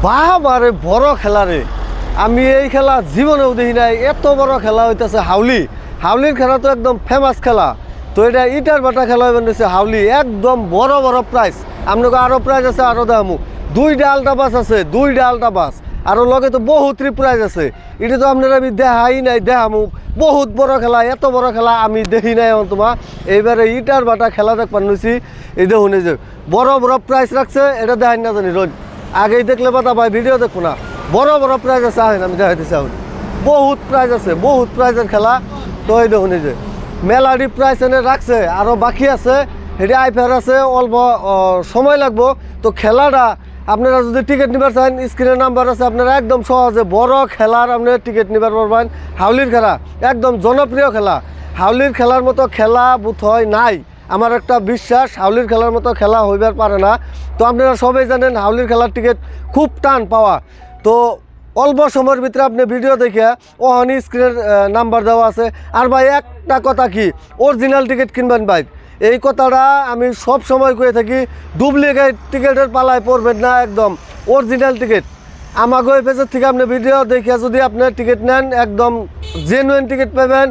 বাবারে বড় খেলা রে। আমি এই খেলা জীবনেও দেখি নাই, এত বড় খেলা হইতেছে হাউলি। হাউলির খেলা তো একদম ফেমাস খেলা। তো এটা ইটার বাটা খেলা হইবেন হাউলি, একদম বড় বড় প্রাইজ। আপনাকে আরও প্রাইজ আছে, আরও দামু 2টা আলটা বাস আছে, 2টা আলটা বাস, আরও লগে তো বহুত প্রাইজ আছে। এটা তো আপনারা আমি দেখাই নাই, দেখামু। বহুত বড় খেলা, এত বড় খেলা আমি দেখি নাই এখন তোমার। এইবারে ইটার বাটা খেলা দেখবার নিছি। এই দেখুন, এই যে বড় বড় প্রাইজ রাখছে, এটা দেখাই না জানি রোজ। আগেই দেখলে পাতা ভাই, ভিডিও দেখবো না। বড় বড় প্রাইজ আছে, আহেন আমি দেখাইতেছি। এখন বহুত প্রাইজ আছে, বহুত প্রাইজের খেলা। তো এই দেখুন, এই যে মেলাডি প্রাইজ এনে রাখছে, আরও বাকি আছে। সেটা আইফার আছে, অল্প সময় লাগবো। তো খেলাটা আপনারা যদি টিকিট নিবার চান, স্ক্রিনের নাম্বার আছে, আপনারা একদম সহজে বড় খেলার আপনারা টিকিট নিবার পারবেন। হাউলির খেলা একদম জনপ্রিয় খেলা। হাউলির খেলার মতো খেলা বোধ হয় নাই। আমার একটা বিশ্বাস, হাউলির খেলার মতো খেলা হইবার পারে না। তো আপনারা সবাই জানেন হাউলির খেলার টিকিট খুব টান পাওয়া। তো অল্প সময়ের ভিতরে আপনি ভিডিও দেখে ওখানে স্ক্রিনের নাম্বার দেওয়া আছে। আর ভাই একটা কথা, কি অরিজিনাল টিকিট কিনবেন ভাই, এই কথাটা আমি সব সময় কয়ে থাকি। ডুপ্লিকেট টিকিটের পালায় পড়বেন না, একদম অরিজিনাল টিকিট। আমাকে ওই পেজের থেকে আপনি ভিডিও দেখে যদি আপনি টিকিট নেন, একদম জেনুইন টিকিট পাবেন।